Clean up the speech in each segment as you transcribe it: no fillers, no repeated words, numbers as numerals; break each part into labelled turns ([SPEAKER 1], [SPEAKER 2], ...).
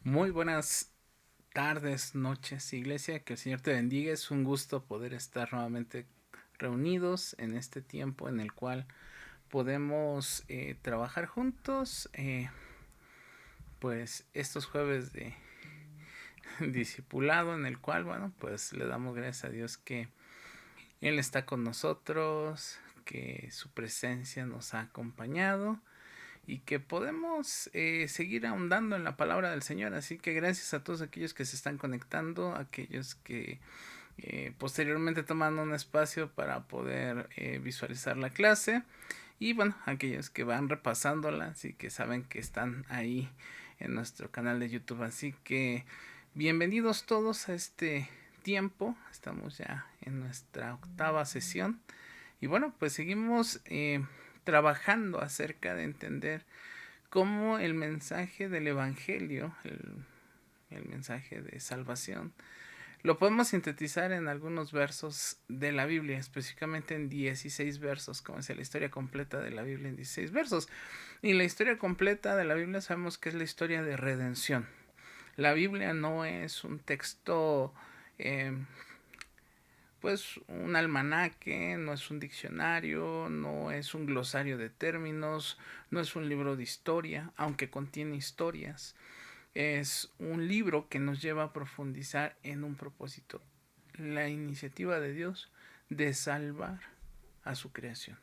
[SPEAKER 1] Muy buenas tardes, noches, iglesia. Que el Señor te bendiga. Es un gusto poder estar nuevamente reunidos en este tiempo en el cual podemos trabajar juntos. Pues estos jueves de discipulado en el cual, bueno, pues le damos gracias a Dios que Él está con nosotros, que su presencia nos ha acompañado y que podemos seguir ahondando en la palabra del Señor. Así que gracias a todos aquellos que se están conectando, aquellos que posteriormente toman un espacio para poder visualizar la clase y bueno, aquellos que van repasándola y que saben que están ahí en nuestro canal de YouTube. Así que bienvenidos todos a este tiempo. Estamos ya en nuestra octava sesión y bueno, pues seguimos trabajando acerca de entender cómo el mensaje del Evangelio, el mensaje de salvación, lo podemos sintetizar en algunos versos de la Biblia, específicamente en 16 versos, como es la historia completa de la Biblia en 16 versos. Y la historia completa de la Biblia sabemos que es la historia de redención. La Biblia no es un texto, eh, pues un almanaque, no es un diccionario, no es un glosario de términos, no es un libro de historia, aunque contiene historias. Es un libro que nos lleva a profundizar en un propósito, la iniciativa de Dios de salvar a su creación.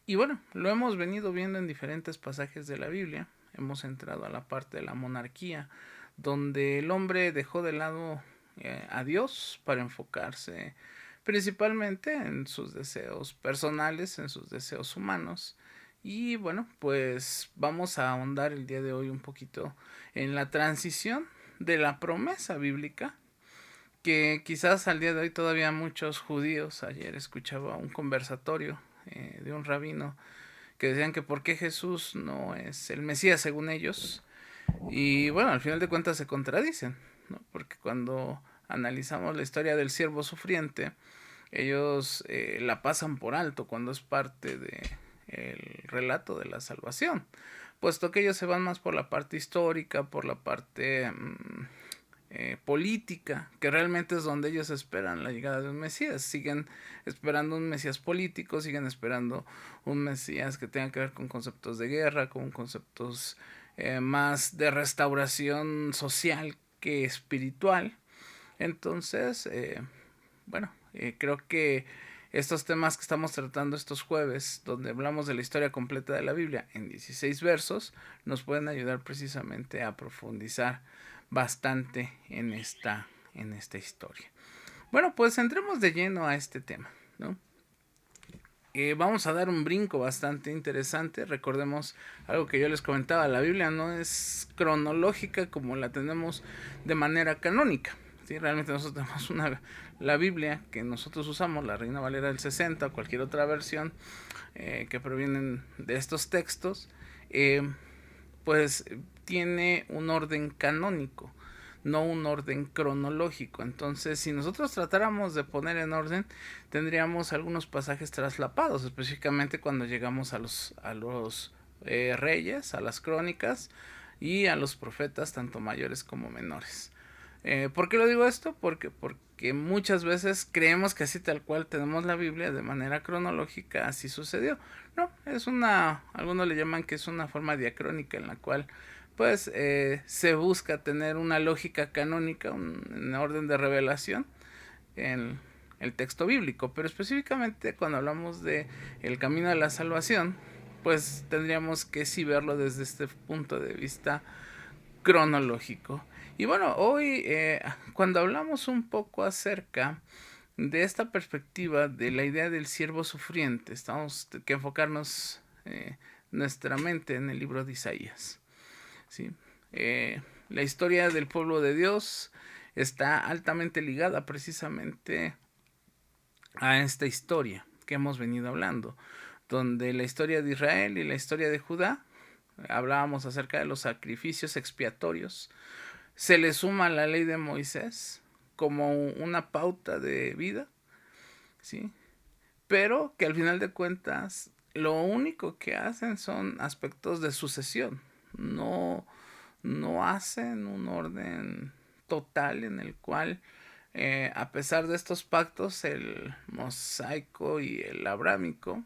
[SPEAKER 1] Y bueno, lo hemos venido viendo en diferentes pasajes de la Biblia. Hemos entrado a la parte de la monarquía, donde el hombre dejó de lado a Dios para enfocarse principalmente en sus deseos personales, en sus deseos humanos. Y bueno, pues vamos a ahondar el día de hoy un poquito en la transición de la promesa bíblica, que quizás al día de hoy todavía muchos judíos, ayer escuchaba un conversatorio de un rabino que decían que por qué Jesús no es el Mesías según ellos, y bueno, al final de cuentas se contradicen, ¿no? Porque cuando analizamos la historia del siervo sufriente, ellos la pasan por alto cuando es parte de el relato de la salvación, puesto que ellos se van más por la parte histórica, por la parte política, que realmente es donde ellos esperan la llegada de un Mesías. Siguen esperando un Mesías político, siguen esperando un Mesías que tenga que ver con conceptos de guerra, con conceptos más de restauración social que espiritual. Entonces, bueno, creo que estos temas que estamos tratando estos jueves, donde hablamos de la historia completa de la Biblia en 16 versos, nos pueden ayudar precisamente a profundizar bastante en esta historia. Bueno, pues entremos de lleno a este tema, ¿no? Vamos a dar un brinco bastante interesante. Recordemos algo que yo les comentaba, la Biblia no es cronológica como la tenemos de manera canónica. ¿Sí? Realmente nosotros tenemos la Biblia que nosotros usamos, la Reina Valera del 60 o cualquier otra versión que provienen de estos textos, pues tiene un orden canónico, no un orden cronológico. Entonces, si nosotros tratáramos de poner en orden, tendríamos algunos pasajes traslapados, específicamente cuando llegamos a los reyes, a las crónicas y a los profetas, tanto mayores como menores. ¿Por qué lo digo esto? Porque muchas veces creemos que así tal cual tenemos la Biblia de manera cronológica, así sucedió. No, es algunos le llaman que es una forma diacrónica en la cual pues se busca tener una lógica canónica, un orden de revelación en el texto bíblico, pero específicamente cuando hablamos de el camino de la salvación, pues tendríamos que sí verlo desde este punto de vista cronológico. Y bueno, hoy cuando hablamos un poco acerca de esta perspectiva de la idea del siervo sufriente, estamos que enfocarnos nuestra mente en el libro de Isaías. ¿Sí? La historia del pueblo de Dios está altamente ligada precisamente a esta historia que hemos venido hablando, donde la historia de Israel y la historia de Judá, hablábamos acerca de los sacrificios expiatorios, se le suma la ley de Moisés como una pauta de vida, ¿sí? Pero que al final de cuentas lo único que hacen son aspectos de sucesión, no, no hacen un orden total en el cual, a pesar de estos pactos, el mosaico y el abrámico,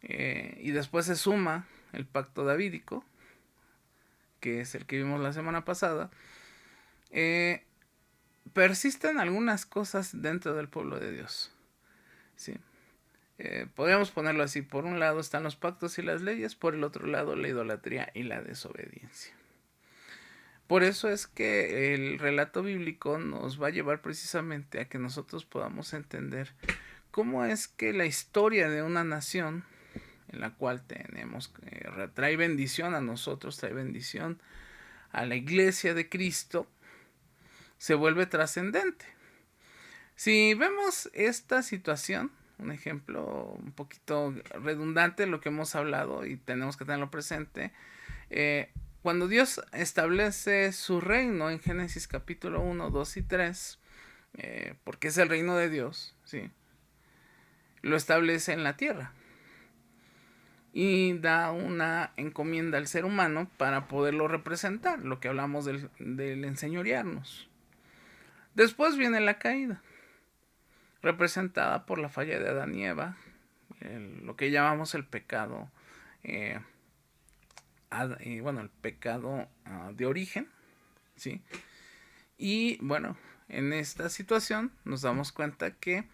[SPEAKER 1] y después se suma el pacto davídico, que es el que vimos la semana pasada, eh, persisten algunas cosas dentro del pueblo de Dios. ¿Sí? Podríamos ponerlo así: por un lado están los pactos y las leyes, por el otro lado la idolatría y la desobediencia. Por eso es que el relato bíblico nos va a llevar precisamente a que nosotros podamos entender cómo es que la historia de una nación, en la cual tenemos, trae bendición a nosotros, trae bendición a la iglesia de Cristo, se vuelve trascendente. Si vemos esta situación, un ejemplo un poquito redundante de lo que hemos hablado y tenemos que tenerlo presente, cuando Dios establece su reino en Génesis capítulo 1, 2 y 3, porque es el reino de Dios, ¿sí? Lo establece en la tierra y da una encomienda al ser humano para poderlo representar, lo que hablamos del enseñorearnos. Después viene la caída, representada por la falla de Adán y Eva, lo que llamamos el pecado, el pecado de origen, ¿sí? Y bueno, en esta situación nos damos cuenta que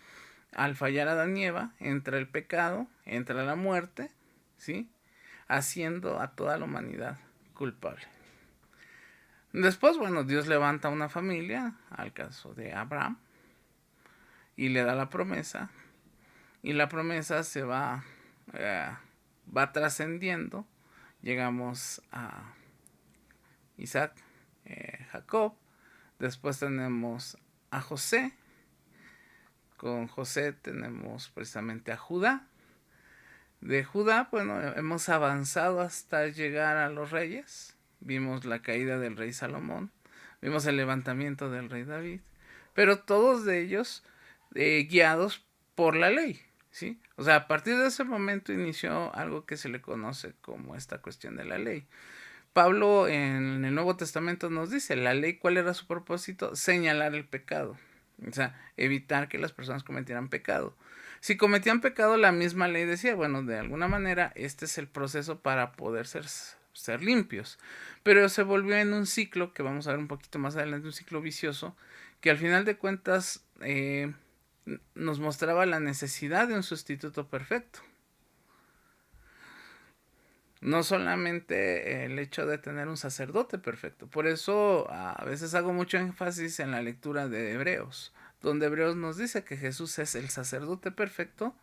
[SPEAKER 1] al fallar Adán y Eva entra el pecado, entra la muerte, ¿sí? Haciendo a toda la humanidad culpable. Después, bueno, Dios levanta una familia, al caso de Abraham, y le da la promesa, y la promesa se va trascendiendo. Llegamos a Isaac, Jacob, después tenemos a José, con José tenemos precisamente a Judá. De Judá, bueno, hemos avanzado hasta llegar a los reyes. Vimos la caída del rey Salomón, vimos el levantamiento del rey David, pero todos de ellos guiados por la ley, ¿sí? O sea, a partir de ese momento inició algo que se le conoce como esta cuestión de la ley. Pablo en el Nuevo Testamento nos dice, la ley, ¿cuál era su propósito? Señalar el pecado, o sea, evitar que las personas cometieran pecado. Si cometían pecado, la misma ley decía, bueno, de alguna manera este es el proceso para poder ser limpios. Pero se volvió en un ciclo, que vamos a ver un poquito más adelante, un ciclo vicioso, que al final de cuentas nos mostraba la necesidad de un sustituto perfecto. No solamente el hecho de tener un sacerdote perfecto. Por eso a veces hago mucho énfasis en la lectura de Hebreos, donde Hebreos nos dice que Jesús es el sacerdote perfecto,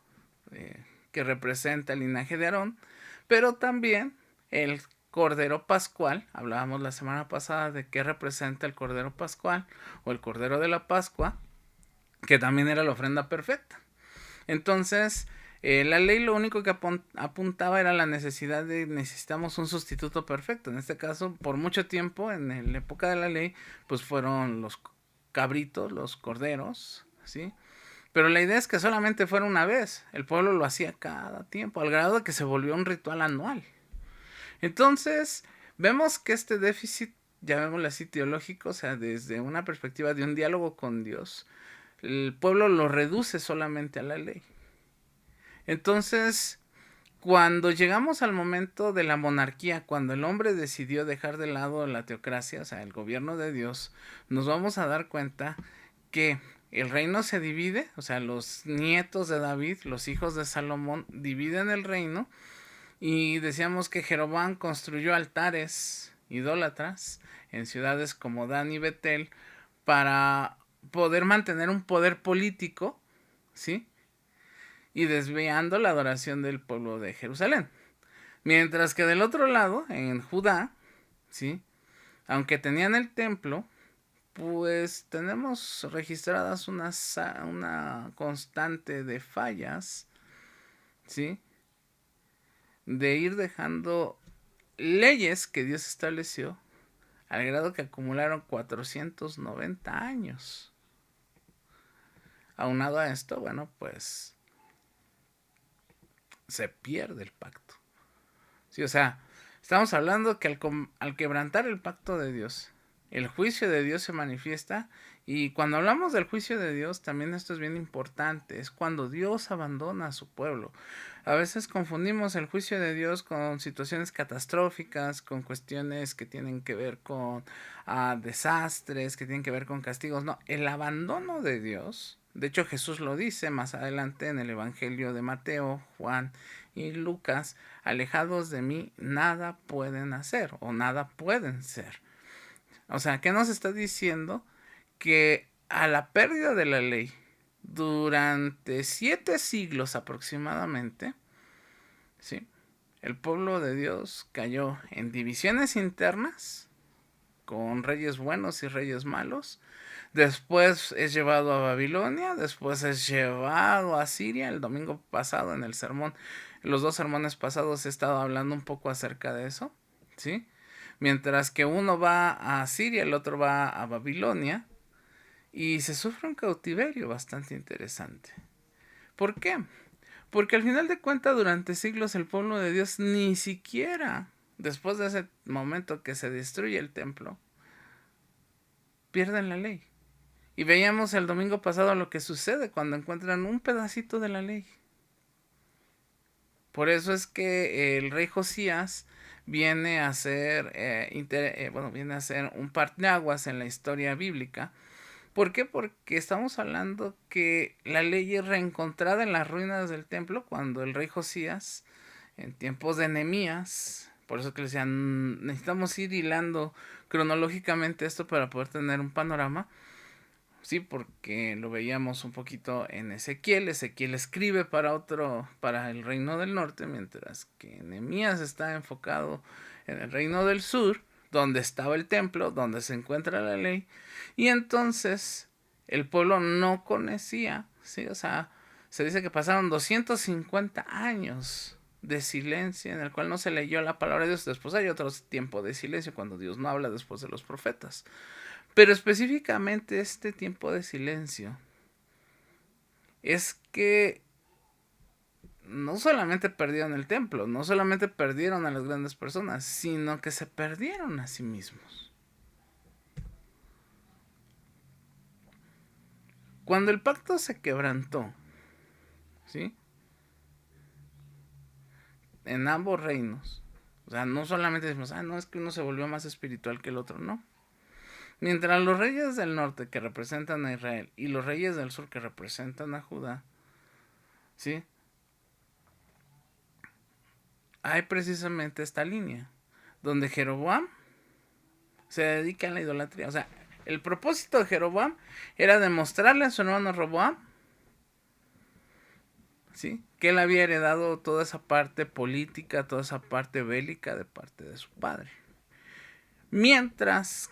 [SPEAKER 1] que representa el linaje de Aarón, pero también el Cordero Pascual. Hablábamos la semana pasada de qué representa el Cordero Pascual o el Cordero de la Pascua, que también era la ofrenda perfecta. Entonces, la ley lo único que apuntaba era la necesidad de necesitamos un sustituto perfecto. En este caso, por mucho tiempo, en la época de la ley, pues fueron los cabritos, los corderos, ¿sí? Pero la idea es que solamente fuera una vez. El pueblo lo hacía cada tiempo, al grado de que se volvió un ritual anual. Entonces, vemos que este déficit, llamémoslo así, teológico, o sea, desde una perspectiva de un diálogo con Dios, el pueblo lo reduce solamente a la ley. Entonces, cuando llegamos al momento de la monarquía, cuando el hombre decidió dejar de lado la teocracia, o sea, el gobierno de Dios, nos vamos a dar cuenta que el reino se divide, o sea, los nietos de David, los hijos de Salomón, dividen el reino, y decíamos que Jeroboam construyó altares idólatras en ciudades como Dan y Betel para poder mantener un poder político, ¿sí? Y desviando la adoración del pueblo de Jerusalén. Mientras que del otro lado, en Judá, ¿sí? Aunque tenían el templo, pues tenemos registradas una constante de fallas, ¿sí? De ir dejando leyes que Dios estableció, al grado que acumularon 490 años. Aunado a esto, bueno, pues se pierde el pacto. Sí, o sea, Estamos hablando que al quebrantar el pacto de Dios, el juicio de Dios se manifiesta. Y cuando hablamos del juicio de Dios, también esto es bien importante, es cuando Dios abandona a su pueblo. A veces confundimos el juicio de Dios con situaciones catastróficas, con cuestiones que tienen que ver con desastres, que tienen que ver con castigos. No, el abandono de Dios, de hecho Jesús lo dice más adelante en el Evangelio de Mateo, Juan y Lucas: alejados de mí nada pueden hacer o nada pueden ser. O sea, ¿qué nos está diciendo? Que a la pérdida de la ley durante 7 siglos aproximadamente, ¿sí?, el pueblo de Dios cayó en divisiones internas, con reyes buenos y reyes malos. Después es llevado a Babilonia, después es llevado a Siria. El domingo pasado en el sermón, los 2 sermones pasados he estado hablando un poco acerca de eso, ¿sí? Mientras que uno va a Siria, el otro va a Babilonia, y se sufre un cautiverio bastante interesante. ¿Por qué? Porque al final de cuentas, durante siglos el pueblo de Dios ni siquiera, después de ese momento que se destruye el templo, pierden la ley. Y veíamos el domingo pasado lo que sucede cuando encuentran un pedacito de la ley. Por eso es que el rey Josías viene a ser, viene a ser un parteaguas en la historia bíblica. ¿Por qué? Porque estamos hablando que la ley es reencontrada en las ruinas del templo cuando el rey Josías, en tiempos de Nehemías, por eso que le decían, necesitamos ir hilando cronológicamente esto para poder tener un panorama. Sí, porque lo veíamos un poquito en Ezequiel. Ezequiel escribe para el reino del norte, mientras que Nehemías está enfocado en el reino del sur, donde estaba el templo, donde se encuentra la ley. Y entonces el pueblo no conocía, ¿sí? O sea, se dice que pasaron 250 años de silencio en el cual no se leyó la palabra de Dios. Después hay otro tiempo de silencio cuando Dios no habla después de los profetas. Pero específicamente este tiempo de silencio es que no solamente perdieron el templo, no solamente perdieron a las grandes personas, sino que se perdieron a sí mismos. Cuando el pacto se quebrantó, ¿sí?, en ambos reinos, o sea, no solamente decimos, no, es que uno se volvió más espiritual que el otro, no. Mientras los reyes del norte, que representan a Israel, y los reyes del sur, que representan a Judá, ¿sí?, hay precisamente esta línea, donde Jeroboam se dedica a la idolatría. O sea, el propósito de Jeroboam era demostrarle a su hermano Roboam, ¿sí?, que él había heredado toda esa parte política, toda esa parte bélica de parte de su padre. Mientras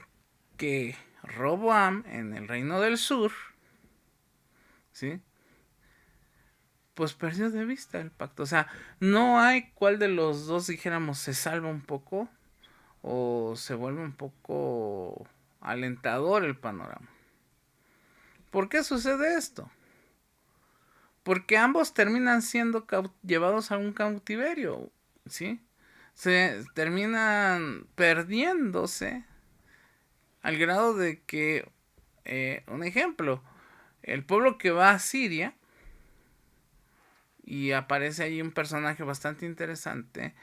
[SPEAKER 1] que Roboam, en el reino del sur, ¿sí?, pues perdió de vista el pacto. O sea, no hay cuál de los dos, dijéramos, se salva un poco o se vuelve un poco alentador el panorama. ¿Por qué sucede esto? Porque ambos terminan siendo llevados a un cautiverio, ¿sí? Se terminan perdiéndose al grado de que, un ejemplo, el pueblo que va a Siria, y aparece ahí un personaje bastante interesante,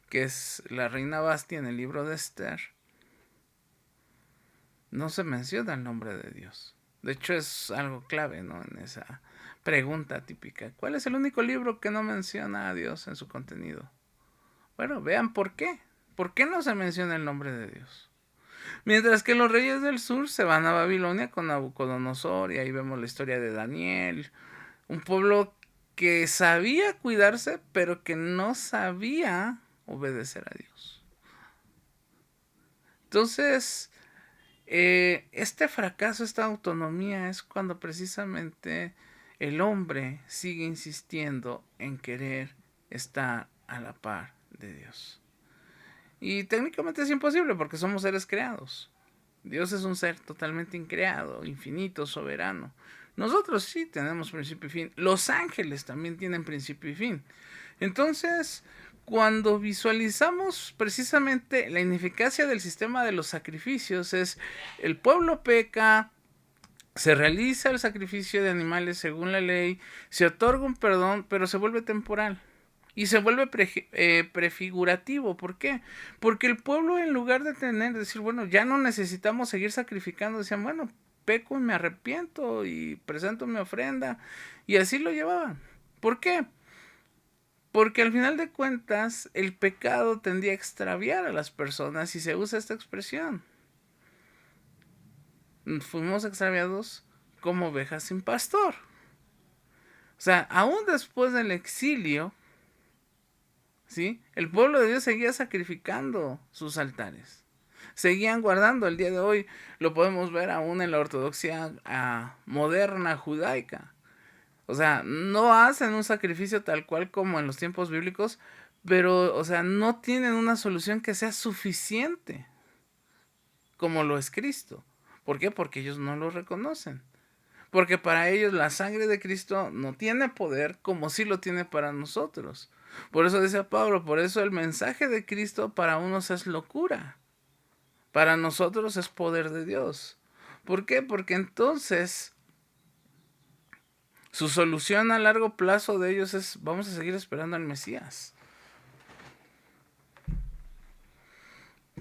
[SPEAKER 1] que es la reina Basti en el libro de Esther, no se menciona el nombre de Dios. De hecho es algo clave, ¿no?, en esa pregunta típica. ¿Cuál es el único libro que no menciona a Dios en su contenido? Bueno, vean por qué. ¿Por qué no se menciona el nombre de Dios? Mientras que los reyes del sur se van a Babilonia con Nabucodonosor, y ahí vemos la historia de Daniel, un pueblo que sabía cuidarse, pero que no sabía obedecer a Dios. Entonces, este fracaso, esta autonomía, es cuando precisamente el hombre sigue insistiendo en querer estar a la par de Dios. Y técnicamente es imposible porque somos seres creados. Dios es un ser totalmente increado, infinito, soberano. Nosotros sí tenemos principio y fin. Los ángeles también tienen principio y fin. Entonces, cuando visualizamos precisamente la ineficacia del sistema de los sacrificios, es el pueblo peca, se realiza el sacrificio de animales según la ley, se otorga un perdón, pero se vuelve temporal. Y se vuelve prefigurativo. ¿Por qué? Porque el pueblo, en lugar de decir, bueno, ya no necesitamos seguir sacrificando, decían, bueno, peco y me arrepiento y presento mi ofrenda. Y así lo llevaban. ¿Por qué? Porque al final de cuentas, el pecado tendía a extraviar a las personas y se usa esta expresión. Fuimos extraviados como ovejas sin pastor. O sea, aún después del exilio, ¿sí? El pueblo de Dios seguía sacrificando sus altares. Seguían guardando. El día de hoy lo podemos ver aún en la ortodoxia moderna judaica. O sea, no hacen un sacrificio tal cual como en los tiempos bíblicos, pero, o sea, no tienen una solución que sea suficiente como lo es Cristo. ¿Por qué? Porque ellos no lo reconocen. Porque para ellos la sangre de Cristo no tiene poder como sí lo tiene para nosotros. Por eso dice Pablo, por eso el mensaje de Cristo para unos es locura. Para nosotros es poder de Dios. ¿Por qué? Porque entonces su solución a largo plazo de ellos es, vamos a seguir esperando al Mesías.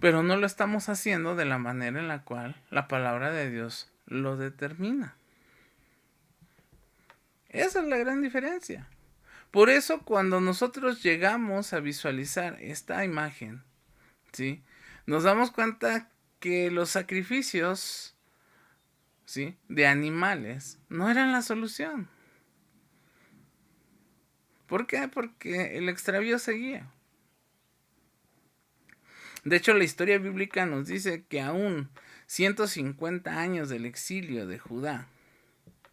[SPEAKER 1] Pero no lo estamos haciendo de la manera en la cual la palabra de Dios lo determina. Esa es la gran diferencia. Por eso cuando nosotros llegamos a visualizar esta imagen, ¿sí? Nos damos cuenta que los sacrificios, ¿sí?, de animales no eran la solución. ¿Por qué? Porque el extravío seguía. De hecho, la historia bíblica nos dice que aún 150 años del exilio de Judá,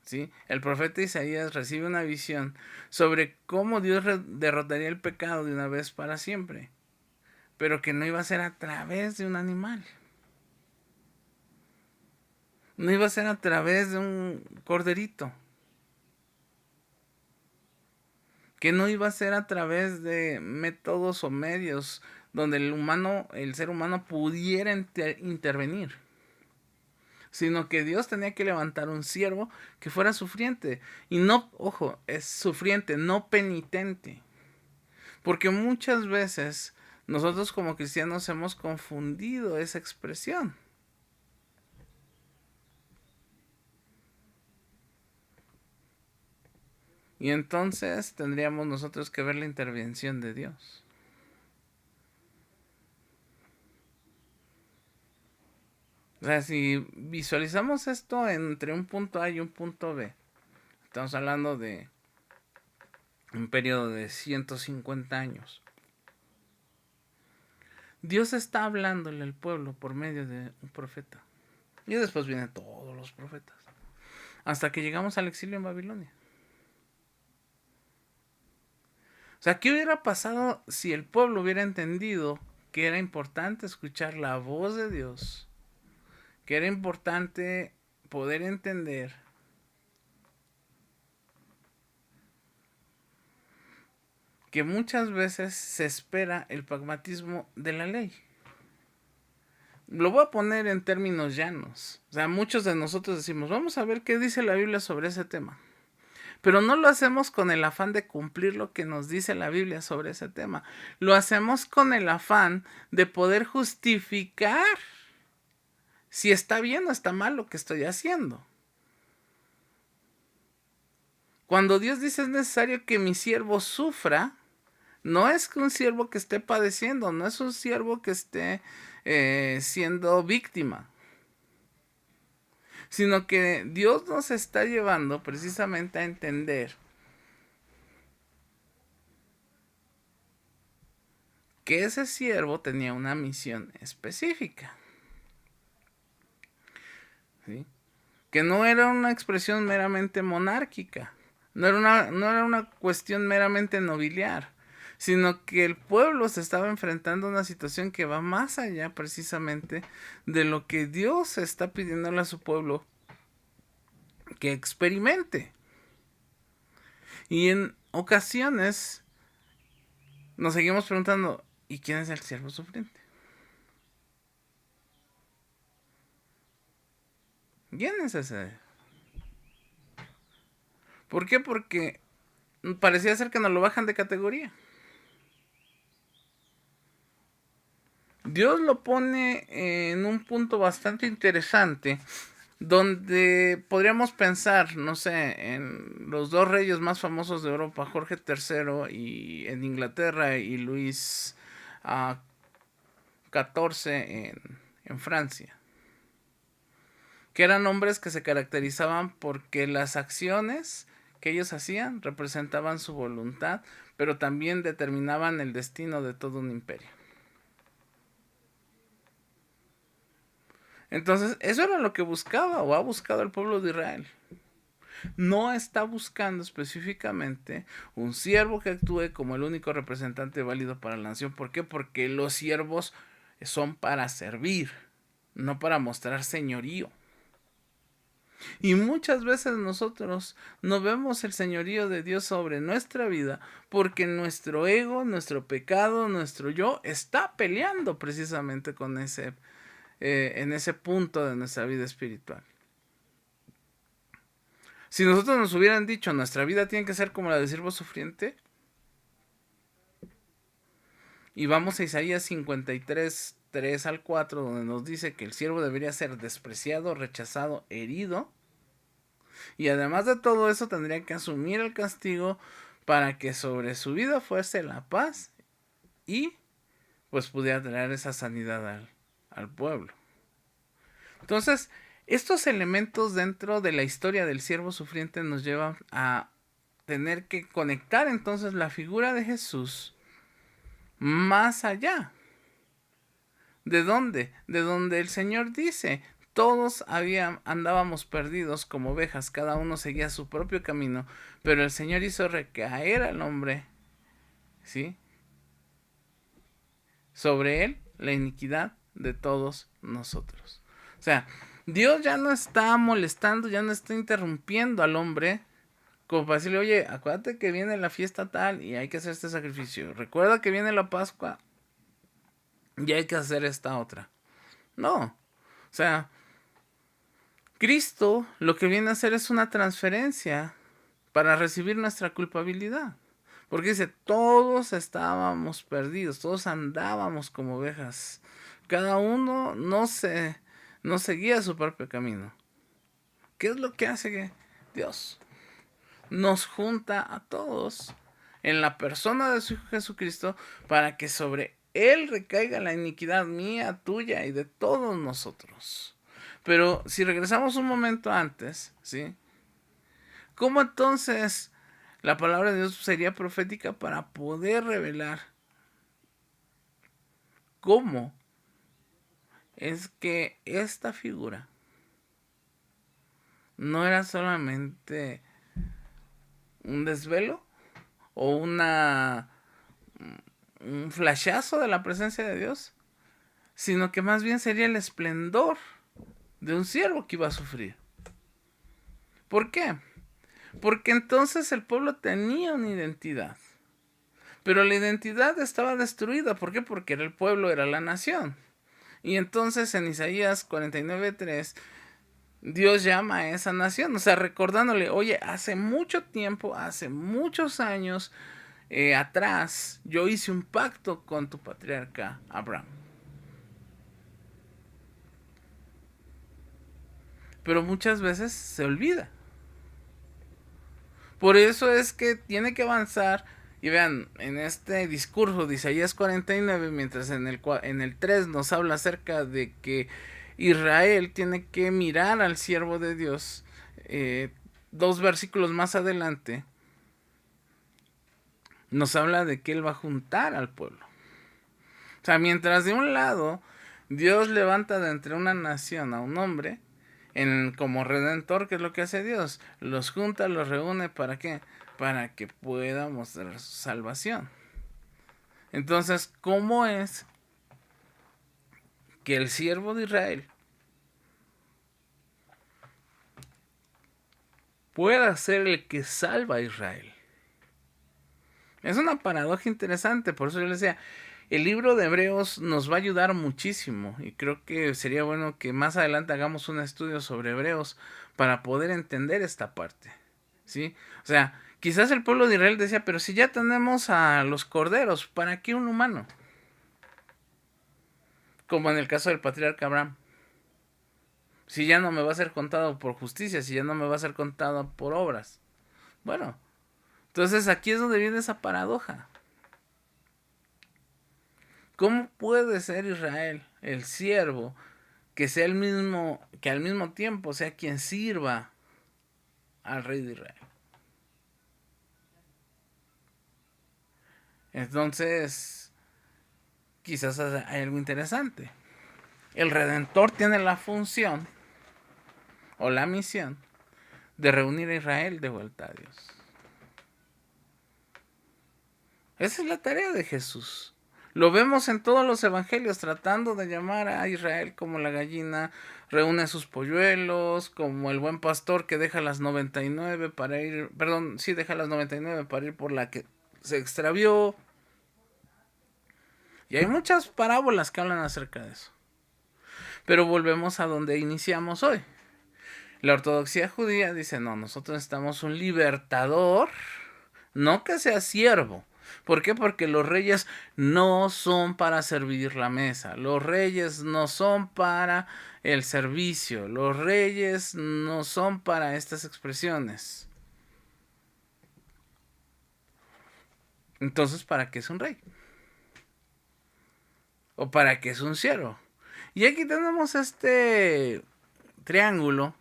[SPEAKER 1] ¿sí?, el profeta Isaías recibe una visión sobre cómo Dios derrotaría el pecado de una vez para siempre, pero que no iba a ser a través de un animal. No iba a ser a través de un corderito. Que no iba a ser a través de métodos o medios donde el ser humano pudiera intervenir. Sino que Dios tenía que levantar un siervo que fuera sufriente. Y no, ojo, es sufriente, no penitente. Porque muchas veces nosotros como cristianos hemos confundido esa expresión. Y entonces tendríamos nosotros que ver la intervención de Dios. O sea, si visualizamos esto entre un punto A y un punto B, estamos hablando de un periodo de 150 años. Dios está hablándole al pueblo por medio de un profeta. Y después vienen todos los profetas. Hasta que llegamos al exilio en Babilonia. O sea, ¿qué hubiera pasado si el pueblo hubiera entendido que era importante escuchar la voz de Dios? Que era importante poder entender que muchas veces se espera el pragmatismo de la ley. Lo voy a poner en términos llanos. O sea, muchos de nosotros decimos, vamos a ver qué dice la Biblia sobre ese tema. Pero no lo hacemos con el afán de cumplir lo que nos dice la Biblia sobre ese tema. Lo hacemos con el afán de poder justificar si está bien o está mal lo que estoy haciendo. Cuando Dios dice es necesario que mi siervo sufra, no es que un siervo que esté padeciendo, no es un siervo que esté siendo víctima, sino que Dios nos está llevando precisamente a entender que ese siervo tenía una misión específica, ¿sí? Que no era una expresión meramente monárquica, no era una cuestión meramente nobiliar, sino que el pueblo se estaba enfrentando a una situación que va más allá precisamente de lo que Dios está pidiéndole a su pueblo que experimente. Y en ocasiones nos seguimos preguntando, ¿y quién es el siervo sufriente? ¿Quién es ese? ¿Por qué? Porque parecía ser que nos lo bajan de categoría. Dios lo pone en un punto bastante interesante, donde podríamos pensar, no sé, en los dos reyes más famosos de Europa, Jorge III y en Inglaterra y Luis XIV en Francia, que eran hombres que se caracterizaban porque las acciones que ellos hacían representaban su voluntad, pero también determinaban el destino de todo un imperio. Entonces, eso era lo que buscaba o ha buscado el pueblo de Israel. No está buscando específicamente un siervo que actúe como el único representante válido para la nación. ¿Por qué? Porque los siervos son para servir, no para mostrar señorío. Y muchas veces nosotros no vemos el señorío de Dios sobre nuestra vida porque nuestro ego, nuestro pecado, nuestro yo está peleando precisamente con en ese punto de nuestra vida espiritual. Si nosotros nos hubieran dicho nuestra vida tiene que ser como la del siervo sufriente, y vamos a Isaías 53, 3 al 4, donde nos dice que el siervo debería ser despreciado, rechazado, herido, y además de todo eso tendría que asumir el castigo para que sobre su vida fuese la paz y pues pudiera traer esa sanidad al pueblo. Entonces, estos elementos dentro de la historia del siervo sufriente nos llevan a tener que conectar entonces la figura de Jesús más allá. ¿De dónde? De donde el Señor dice, todos andábamos perdidos como ovejas, cada uno seguía su propio camino, pero el Señor hizo recaer al hombre, ¿sí? Sobre él la iniquidad de todos nosotros. O sea, Dios ya no está molestando, ya no está interrumpiendo al hombre como para decirle, oye, acuérdate que viene la fiesta tal y hay que hacer este sacrificio. Recuerda que viene la Pascua y hay que hacer esta otra. No. O sea, Cristo lo que viene a hacer es una transferencia para recibir nuestra culpabilidad. Porque dice, todos estábamos perdidos, todos andábamos como ovejas. Cada uno no seguía su propio camino. ¿Qué es lo que hace Dios? Nos junta a todos en la persona de su Hijo Jesucristo para que sobre Él recaiga la iniquidad mía, tuya y de todos nosotros. Pero si regresamos un momento antes, ¿sí? ¿Cómo entonces la palabra de Dios sería profética para poder revelar cómo es que esta figura no era solamente un desvelo o un flashazo de la presencia de Dios, sino que más bien sería el esplendor de un siervo que iba a sufrir? ¿Por qué? Porque entonces el pueblo tenía una identidad, pero la identidad estaba destruida. ¿Por qué? Porque el pueblo era la nación. Y entonces en Isaías 49:3 Dios llama a esa nación, o sea, recordándole, oye, hace mucho tiempo, hace muchos años atrás, yo hice un pacto con tu patriarca Abraham. Pero muchas veces se olvida. Por eso es que tiene que avanzar. Y vean, en este discurso de Isaías 49, mientras en el 3 nos habla acerca de que Israel tiene que mirar al siervo de Dios, dos versículos más adelante, nos habla de que Él va a juntar al pueblo. O sea, mientras de un lado Dios levanta de entre una nación a un hombre, como redentor, ¿qué es lo que hace Dios? Los junta, los reúne, ¿para qué? Para que pueda mostrar su salvación. Entonces, ¿cómo es que el siervo de Israel pueda ser el que salva a Israel? Es una paradoja interesante, por eso yo les decía, el libro de Hebreos nos va a ayudar muchísimo y creo que sería bueno que más adelante hagamos un estudio sobre Hebreos para poder entender esta parte, ¿sí? O sea, quizás el pueblo de Israel decía, pero si ya tenemos a los corderos, ¿para qué un humano? Como en el caso del patriarca Abraham. Si ya no me va a ser contado por justicia, si ya no me va a ser contado por obras. Bueno, entonces aquí es donde viene esa paradoja. ¿Cómo puede ser Israel el siervo que sea el mismo, que al mismo tiempo sea quien sirva al rey de Israel? Entonces, quizás hay algo interesante. El Redentor tiene la función o la misión de reunir a Israel de vuelta a Dios. Esa es la tarea de Jesús. Lo vemos en todos los evangelios tratando de llamar a Israel como la gallina reúne sus polluelos, como el buen pastor que deja las 99 para ir, perdón, sí, deja las 99 para ir por la que se extravió. Y hay muchas parábolas que hablan acerca de eso. Pero volvemos a donde iniciamos hoy. La ortodoxia judía dice, no, nosotros necesitamos un libertador, no que sea siervo. ¿Por qué? Porque los reyes no son para servir la mesa, los reyes no son para el servicio, los reyes no son para estas expresiones. Entonces, ¿para qué es un rey? ¿O para qué es un siervo? Y aquí tenemos este triángulo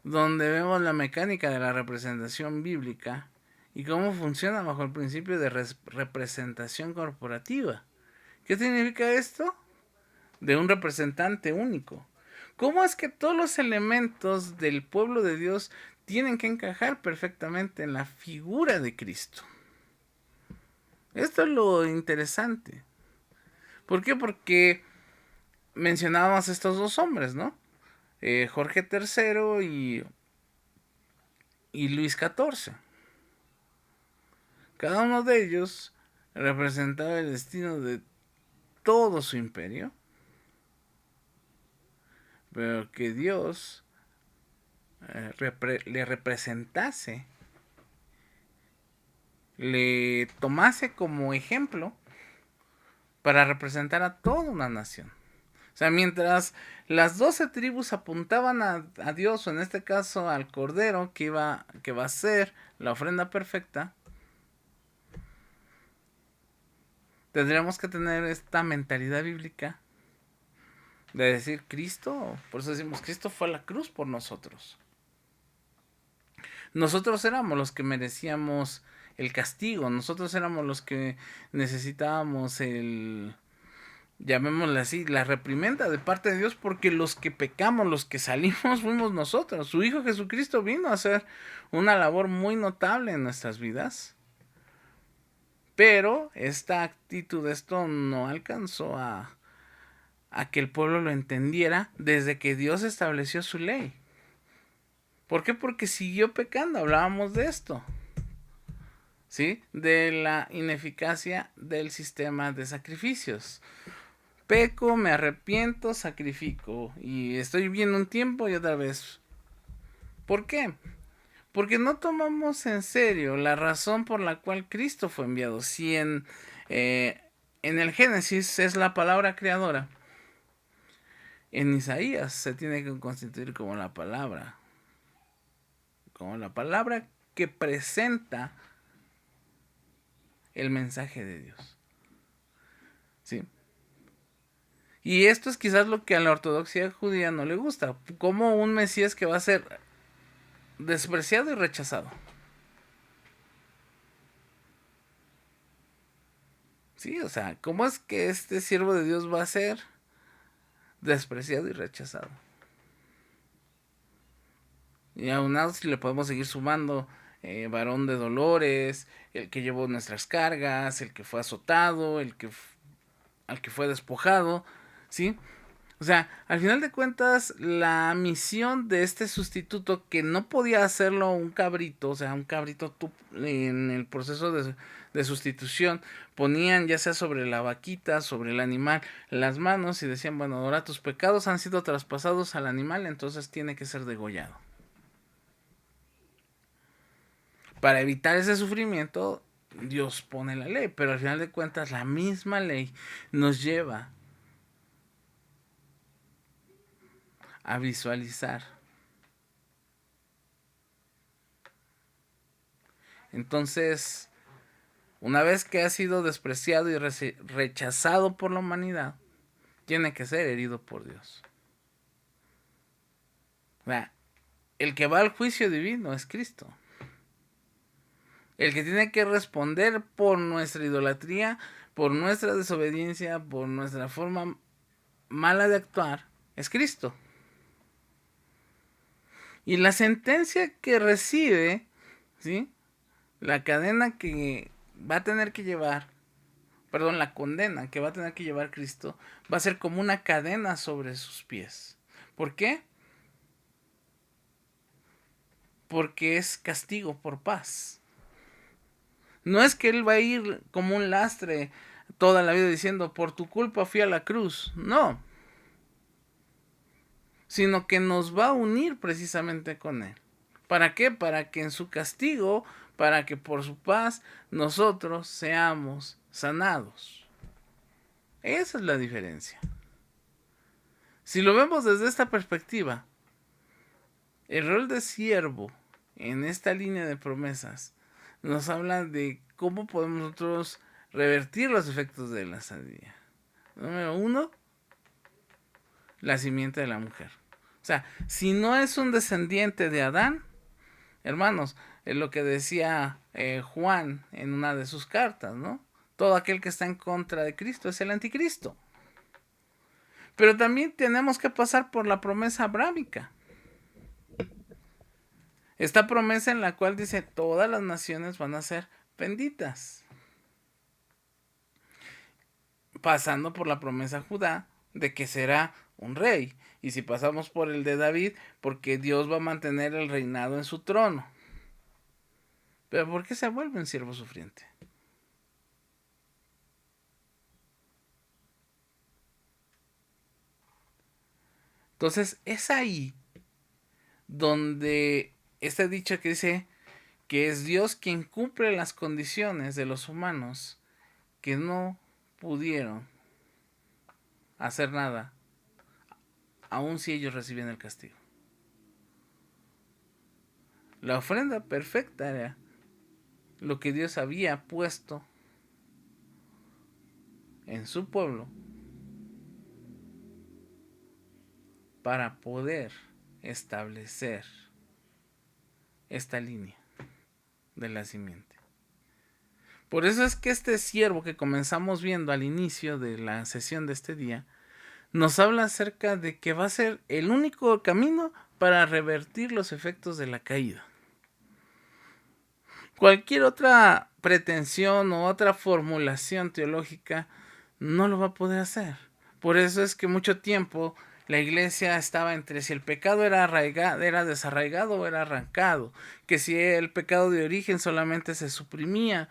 [SPEAKER 1] donde vemos la mecánica de la representación bíblica y cómo funciona bajo el principio de representación corporativa. ¿Qué significa esto? De un representante único. ¿Cómo es que todos los elementos del pueblo de Dios tienen que encajar perfectamente en la figura de Cristo? Esto es lo interesante. ¿Por qué? Porque mencionábamos estos dos hombres, ¿no? Jorge III y Luis XIV. Cada uno de ellos representaba el destino de todo su imperio, pero que Dios le representase, le tomase como ejemplo para representar a toda una nación. O sea, mientras las 12 tribus apuntaban a Dios, o en este caso al Cordero, que va a ser la ofrenda perfecta, tendríamos que tener esta mentalidad bíblica de decir Cristo, por eso decimos Cristo fue a la cruz por nosotros. Nosotros éramos los que merecíamos el castigo, nosotros éramos los que necesitábamos llamémosle así, la reprimenda de parte de Dios, porque los que pecamos, los que salimos, fuimos nosotros. Su Hijo Jesucristo vino a hacer una labor muy notable en nuestras vidas. Pero esta actitud, esto no alcanzó a que el pueblo lo entendiera desde que Dios estableció su ley. ¿Por qué? Porque siguió pecando, hablábamos de esto. ¿Sí? De la ineficacia del sistema de sacrificios. Peco, me arrepiento, sacrifico. Y estoy bien un tiempo y otra vez. ¿Por qué? Porque no tomamos en serio la razón por la cual Cristo fue enviado. Si en el Génesis es la palabra creadora, en Isaías se tiene que constituir como la palabra que presenta el mensaje de Dios. ¿Sí? Y esto es quizás lo que a la ortodoxia judía no le gusta, como un Mesías que va a ser despreciado y rechazado. Sí, o sea, ¿cómo es que este siervo de Dios va a ser despreciado y rechazado? Y aún así le podemos seguir sumando varón de dolores, el que llevó nuestras cargas, el que fue azotado, al que fue despojado, ¿sí? O sea, al final de cuentas, la misión de este sustituto, que no podía hacerlo un cabrito, o sea, un cabrito tú, en el proceso de sustitución, ponían ya sea sobre la vaquita, sobre el animal, las manos y decían, bueno, ahora tus pecados han sido traspasados al animal, entonces tiene que ser degollado. Para evitar ese sufrimiento, Dios pone la ley, pero al final de cuentas, la misma ley nos lleva a visualizar. Entonces, una vez que ha sido despreciado y rechazado por la humanidad, tiene que ser herido por Dios. O sea, el que va al juicio divino es Cristo. El que tiene que responder por nuestra idolatría, por nuestra desobediencia, por nuestra forma mala de actuar, es Cristo. Y la sentencia que recibe, ¿sí? La cadena que va a tener que llevar, perdón, la condena que va a tener que llevar Cristo, va a ser como una cadena sobre sus pies. ¿Por qué? Porque es castigo por paz. No es que Él va a ir como un lastre toda la vida diciendo, por tu culpa fui a la cruz. No. Sino que nos va a unir precisamente con Él. ¿Para qué? Para que en su castigo, para que por su paz nosotros seamos sanados. Esa es la diferencia. Si lo vemos desde esta perspectiva, el rol de siervo en esta línea de promesas nos habla de cómo podemos nosotros revertir los efectos de la sanidad. Número uno, la simiente de la mujer. O sea, si no es un descendiente de Adán, hermanos, es lo que decía Juan en una de sus cartas, ¿no? Todo aquel que está en contra de Cristo es el anticristo. Pero también tenemos que pasar por la promesa abrámica. Esta promesa en la cual dice todas las naciones van a ser benditas. Pasando por la promesa Judá de que será un rey. Y si pasamos por el de David, porque Dios va a mantener el reinado en su trono. Pero ¿por qué se vuelve un siervo sufriente? Entonces es ahí donde este dicho que dice que es Dios quien cumple las condiciones de los humanos que no pudieron hacer nada, aun si ellos recibían el castigo. La ofrenda perfecta era lo que Dios había puesto en su pueblo para poder establecer esta línea de la simiente. Por eso es que este siervo que comenzamos viendo al inicio de la sesión de este día nos habla acerca de que va a ser el único camino para revertir los efectos de la caída. Cualquier otra pretensión o otra formulación teológica no lo va a poder hacer. Por eso es que mucho tiempo la iglesia estaba entre si el pecado era desarraigado o era arrancado, que si el pecado de origen solamente se suprimía.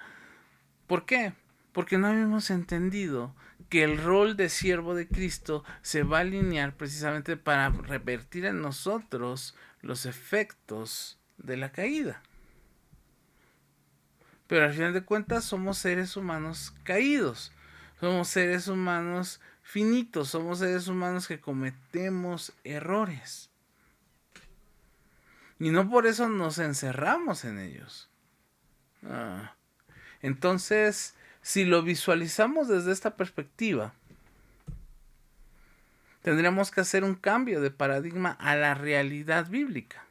[SPEAKER 1] ¿Por qué? Porque no habíamos entendido que el rol de siervo de Cristo se va a alinear precisamente para revertir en nosotros los efectos de la caída. Pero al final de cuentas somos seres humanos caídos. Somos seres humanos finitos. Somos seres humanos que cometemos errores. Y no por eso nos encerramos en ellos. Entonces, si lo visualizamos desde esta perspectiva, tendríamos que hacer un cambio de paradigma a la realidad bíblica.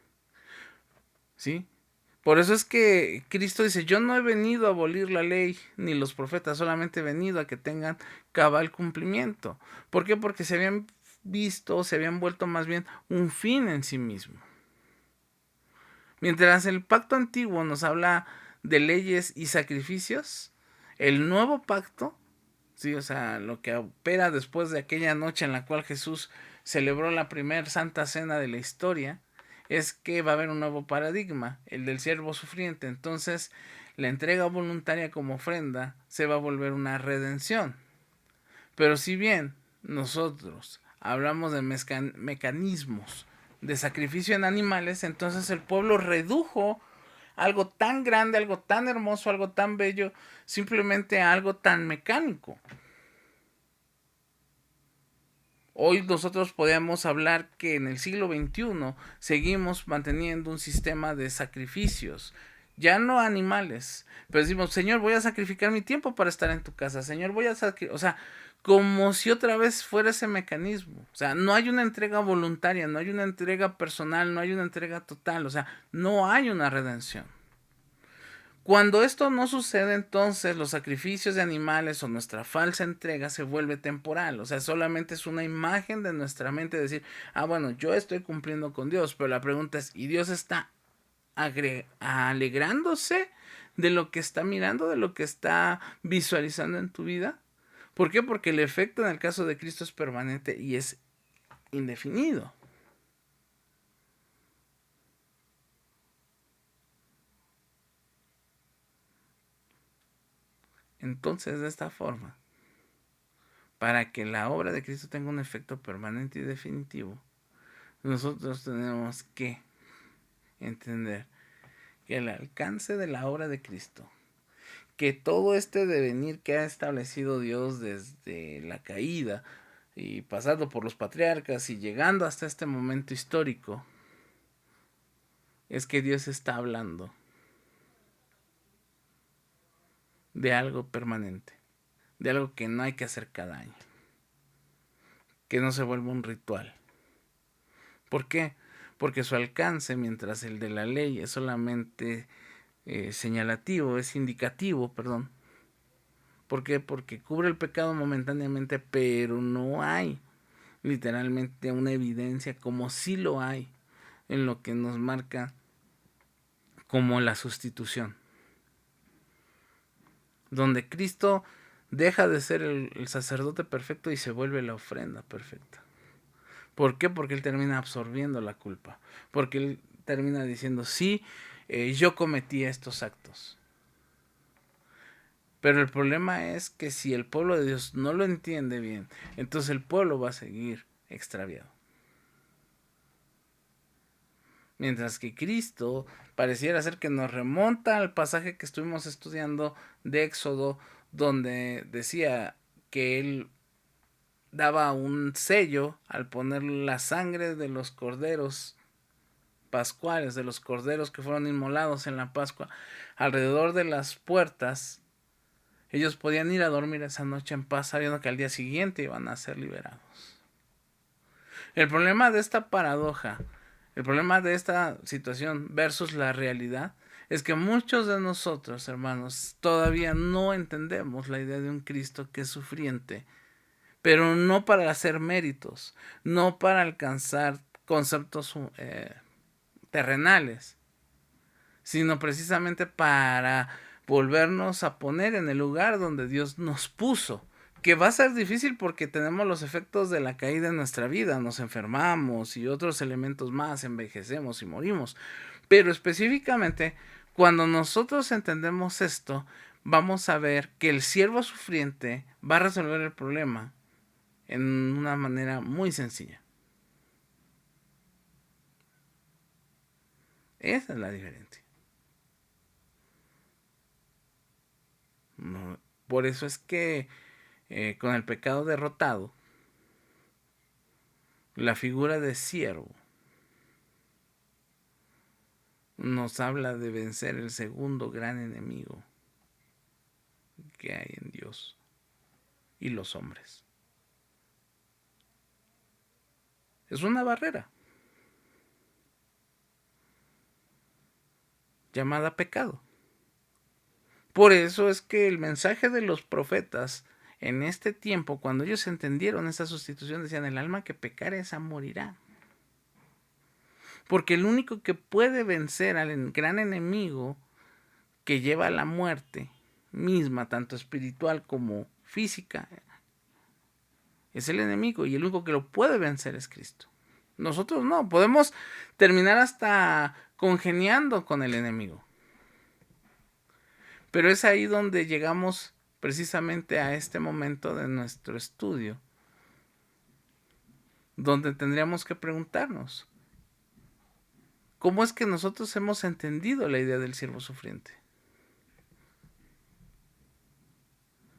[SPEAKER 1] ¿Sí? Por eso es que Cristo dice, yo no he venido a abolir la ley ni los profetas, solamente he venido a que tengan cabal cumplimiento. ¿Por qué? Porque se habían vuelto más bien un fin en sí mismo. Mientras el pacto antiguo nos habla de leyes y sacrificios, el nuevo pacto Sí, o sea, lo que opera después de aquella noche en la cual Jesús celebró la primera santa cena de la historia, es que va a haber un nuevo paradigma, el del siervo sufriente. Entonces, la entrega voluntaria como ofrenda se va a volver una redención. Pero si bien nosotros hablamos de mecanismos de sacrificio en animales, entonces el pueblo redujo algo tan grande, algo tan hermoso, algo tan bello, simplemente a algo tan mecánico. Hoy nosotros podemos hablar que en el siglo XXI seguimos manteniendo un sistema de sacrificios, ya no animales, pero decimos, Señor, voy a sacrificar mi tiempo para estar en tu casa, Señor, voy a sacrificar, o sea, como si otra vez fuera ese mecanismo, o sea, no hay una entrega voluntaria, no hay una entrega personal, no hay una entrega total, o sea, no hay una redención. Cuando esto no sucede, entonces los sacrificios de animales o nuestra falsa entrega se vuelve temporal. O sea, solamente es una imagen de nuestra mente decir, ah, bueno, yo estoy cumpliendo con Dios. Pero la pregunta es, ¿y Dios está alegrándose de lo que está mirando, de lo que está visualizando en tu vida? ¿Por qué? Porque el efecto en el caso de Cristo es permanente y es indefinido. Entonces, de esta forma, para que la obra de Cristo tenga un efecto permanente y definitivo, nosotros tenemos que entender que el alcance de la obra de Cristo, que todo este devenir que ha establecido Dios desde la caída y pasando por los patriarcas y llegando hasta este momento histórico, es que Dios está hablando de algo permanente, de algo que no hay que hacer cada año, que no se vuelva un ritual. ¿Por qué? Porque su alcance, mientras el de la ley es solamente señalativo, es indicativo, perdón. ¿Por qué? Porque cubre el pecado momentáneamente, pero no hay literalmente una evidencia como sí lo hay en lo que nos marca como la sustitución. Donde Cristo deja de ser el sacerdote perfecto y se vuelve la ofrenda perfecta. ¿Por qué? Porque Él termina absorbiendo la culpa. Porque Él termina diciendo, sí, yo cometí estos actos. Pero el problema es que si el pueblo de Dios no lo entiende bien, entonces el pueblo va a seguir extraviado. Mientras que Cristo pareciera ser que nos remonta al pasaje que estuvimos estudiando de Éxodo, donde decía que Él daba un sello al poner la sangre de los corderos pascuales, de los corderos que fueron inmolados en la Pascua, alrededor de las puertas. Ellos podían ir a dormir esa noche en paz sabiendo que al día siguiente iban a ser liberados. El problema de esta paradoja, el problema de esta situación versus la realidad, es que muchos de nosotros, hermanos, todavía no entendemos la idea de un Cristo que es sufriente, pero no para hacer méritos, no para alcanzar conceptos terrenales, sino precisamente para volvernos a poner en el lugar donde Dios nos puso. Que va a ser difícil porque tenemos los efectos de la caída en nuestra vida, nos enfermamos y otros elementos más, envejecemos y morimos. Pero específicamente, cuando nosotros entendemos esto, vamos a ver que el siervo sufriente va a resolver el problema en una manera muy sencilla. Esa es la diferencia. No, por eso es que con el pecado derrotado, la figura de siervo nos habla de vencer el segundo gran enemigo que hay en Dios y los hombres. Es una barrera llamada pecado. Por eso es que el mensaje de los profetas en este tiempo, cuando ellos entendieron esa sustitución, decían, el alma que pecare esa morirá. Porque el único que puede vencer al gran enemigo que lleva a la muerte misma, tanto espiritual como física. Es el enemigo y el único que lo puede vencer es Cristo. Nosotros no, podemos terminar hasta congeniando con el enemigo. Pero es ahí donde llegamos precisamente a este momento de nuestro estudio, donde tendríamos que preguntarnos, ¿cómo es que nosotros hemos entendido la idea del siervo sufriente?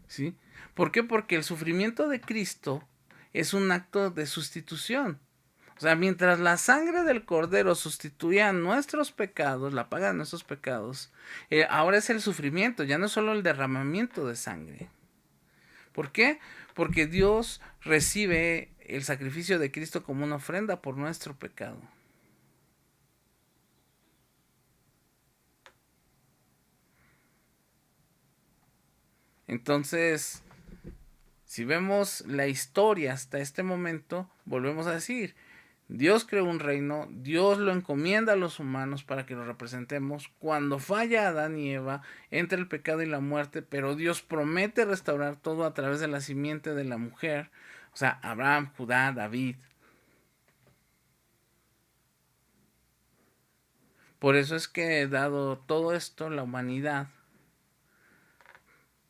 [SPEAKER 1] ¿Sí? ¿Por qué? Porque el sufrimiento de Cristo es un acto de sustitución. O sea, mientras la sangre del Cordero sustituía nuestros pecados, la paga de nuestros pecados, ahora es el sufrimiento, ya no es solo el derramamiento de sangre. ¿Por qué? Porque Dios recibe el sacrificio de Cristo como una ofrenda por nuestro pecado. Entonces, si vemos la historia hasta este momento, volvemos a decir, Dios creó un reino, Dios lo encomienda a los humanos para que lo representemos. Cuando falla Adán y Eva, entra el pecado y la muerte, pero Dios promete restaurar todo a través de la simiente de la mujer, o sea, Abraham, Judá, David. Por eso es que, dado todo esto, la humanidad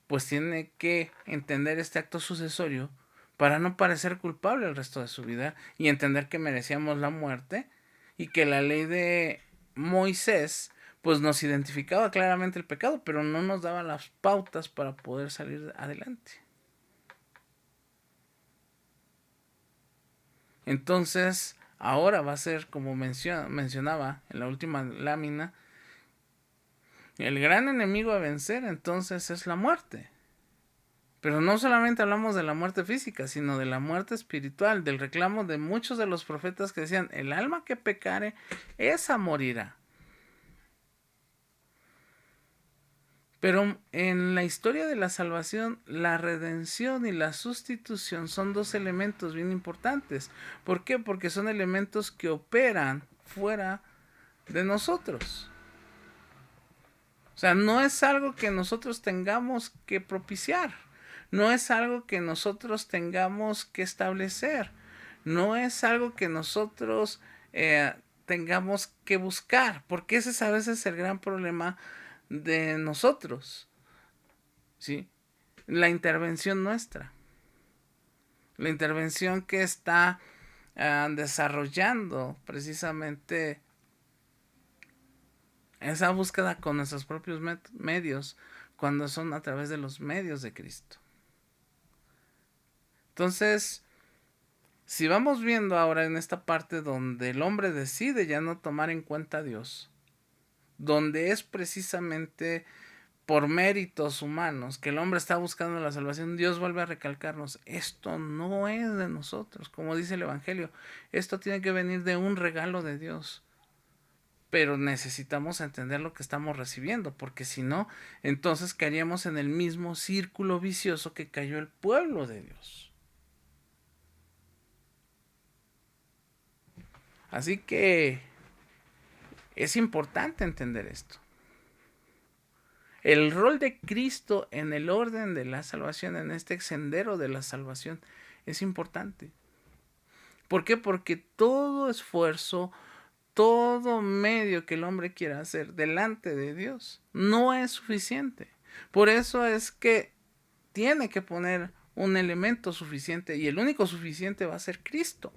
[SPEAKER 1] pues tiene que entender este acto sucesorio para no parecer culpable el resto de su vida y entender que merecíamos la muerte y que la ley de Moisés pues nos identificaba claramente el pecado, pero no nos daba las pautas para poder salir adelante. Entonces, ahora va a ser como mencionaba en la última lámina, el gran enemigo a vencer entonces es la muerte. Pero no solamente hablamos de la muerte física, sino de la muerte espiritual, del reclamo de muchos de los profetas que decían, el alma que pecare, esa morirá. Pero en la historia de la salvación, la redención y la sustitución son dos elementos bien importantes. ¿Por qué? Porque son elementos que operan fuera de nosotros. O sea, no es algo que nosotros tengamos que propiciar. No es algo que nosotros tengamos que establecer. No es algo que nosotros tengamos que buscar. Porque ese es a veces el gran problema de nosotros. ¿Sí? La intervención nuestra. La intervención que está desarrollando precisamente esa búsqueda con nuestros propios medios cuando son a través de los medios de Cristo. Entonces, si vamos viendo ahora en esta parte donde el hombre decide ya no tomar en cuenta a Dios, donde es precisamente por méritos humanos que el hombre está buscando la salvación, Dios vuelve a recalcarnos, esto no es de nosotros, como dice el Evangelio, esto tiene que venir de un regalo de Dios. Pero necesitamos entender lo que estamos recibiendo, porque si no, entonces caeríamos en el mismo círculo vicioso que cayó el pueblo de Dios. Así que es importante entender esto. El rol de Cristo en el orden de la salvación, en este sendero de la salvación, es importante. ¿Por qué? Porque todo esfuerzo, todo medio que el hombre quiera hacer delante de Dios no es suficiente. Por eso es que tiene que poner un elemento suficiente y el único suficiente va a ser Cristo.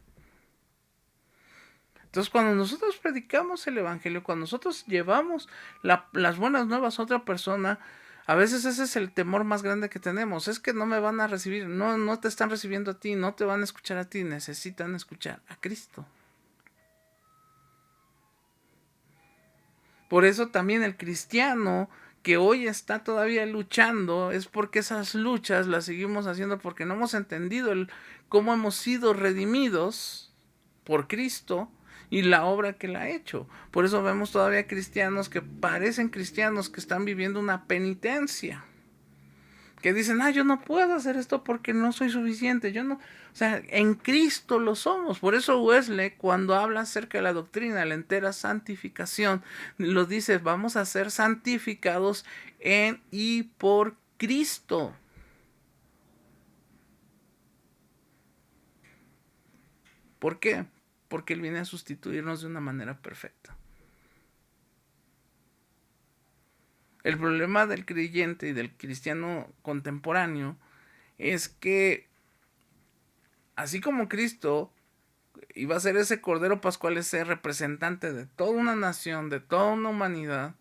[SPEAKER 1] Entonces, cuando nosotros predicamos el Evangelio, cuando nosotros llevamos las buenas nuevas a otra persona, a veces ese es el temor más grande que tenemos. Es que no me van a recibir, no te están recibiendo a ti, no te van a escuchar a ti, necesitan escuchar a Cristo. Por eso también el cristiano que hoy está todavía luchando es porque esas luchas las seguimos haciendo porque no hemos entendido cómo hemos sido redimidos por Cristo y la obra que Él ha hecho. Por eso vemos todavía cristianos que parecen cristianos que están viviendo una penitencia. Que dicen, yo no puedo hacer esto porque no soy suficiente. Yo no, o sea, en Cristo lo somos. Por eso Wesley, cuando habla acerca de la doctrina, la entera santificación, lo dice, vamos a ser santificados en y por Cristo. ¿Por qué? Porque Él viene a sustituirnos de una manera perfecta. El problema del creyente y del cristiano contemporáneo es que, así como Cristo iba a ser ese Cordero Pascual, ese representante de toda una nación, de toda una humanidad,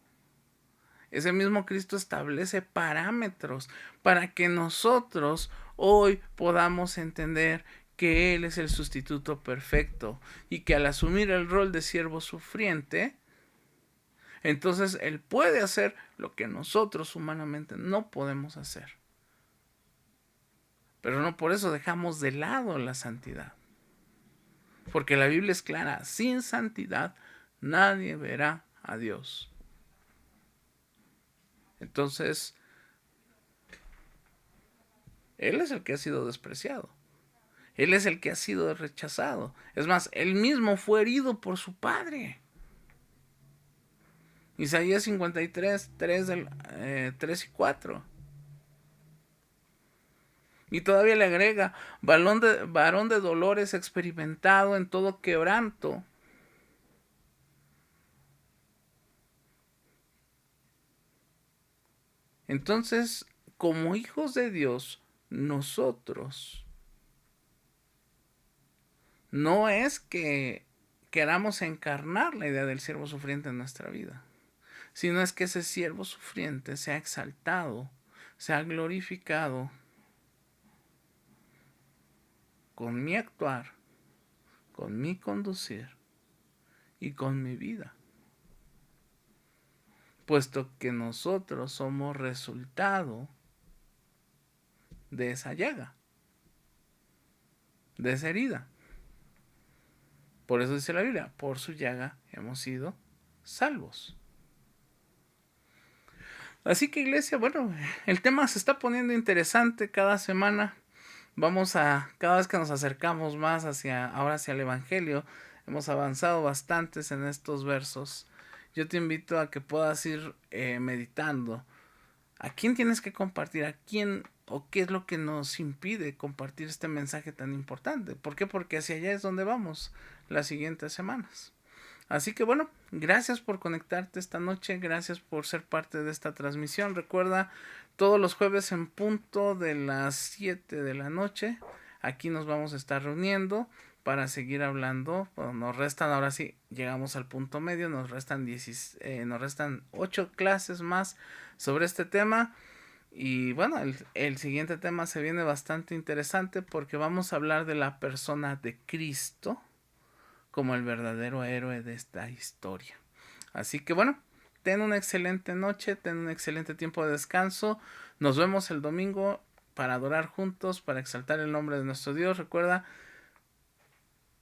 [SPEAKER 1] ese mismo Cristo establece parámetros para que nosotros hoy podamos entender que Él es el sustituto perfecto y que al asumir el rol de siervo sufriente, entonces Él puede hacer lo que nosotros humanamente no podemos hacer. Pero no por eso dejamos de lado la santidad. Porque la Biblia es clara, sin santidad nadie verá a Dios. Entonces, Él es el que ha sido despreciado. Él es el que ha sido rechazado. Es más, Él mismo fue herido por su Padre. Isaías 53, 3 y 4. Y todavía le agrega, varón de dolores experimentado en todo quebranto. Entonces, como hijos de Dios, nosotros no es que queramos encarnar la idea del siervo sufriente en nuestra vida, sino es que ese siervo sufriente sea exaltado, sea glorificado con mi actuar, con mi conducir y con mi vida, puesto que nosotros somos resultado de esa llaga, de esa herida. Por eso dice la Biblia, por su llaga hemos sido salvos. Así que, iglesia, bueno, el tema se está poniendo interesante cada semana. Cada vez que nos acercamos más hacia el Evangelio, hemos avanzado bastantes en estos versos. Yo te invito a que puedas ir meditando. ¿A quién tienes que compartir? ¿A quién o qué es lo que nos impide compartir este mensaje tan importante? ¿Por qué? Porque hacia allá es donde vamos las siguientes semanas. Así que bueno, gracias por conectarte esta noche, gracias por ser parte de esta transmisión. Recuerda, todos los jueves en punto de las 7 de la noche, aquí nos vamos a estar reuniendo para seguir hablando. Bueno, nos restan, ahora sí, llegamos al punto medio, nos restan 8 clases más sobre este tema. Y bueno, el siguiente tema se viene bastante interesante porque vamos a hablar de la persona de Cristo como el verdadero héroe de esta historia. Así que bueno, ten una excelente noche, ten un excelente tiempo de descanso. Nos vemos el domingo para adorar juntos, para exaltar el nombre de nuestro Dios. Recuerda,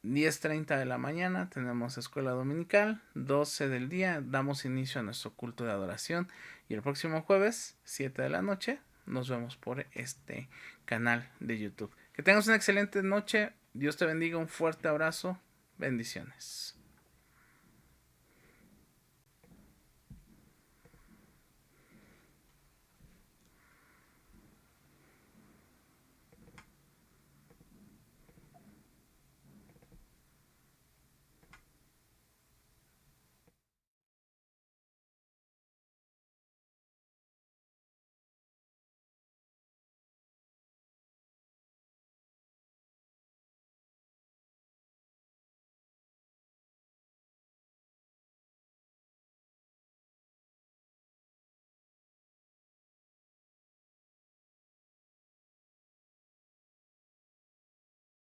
[SPEAKER 1] 10:30 de la mañana tenemos escuela dominical, 12 del día damos inicio a nuestro culto de adoración y el próximo jueves, 7 de la noche, nos vemos por este canal de YouTube. Que tengas una excelente noche, Dios te bendiga, un fuerte abrazo, bendiciones.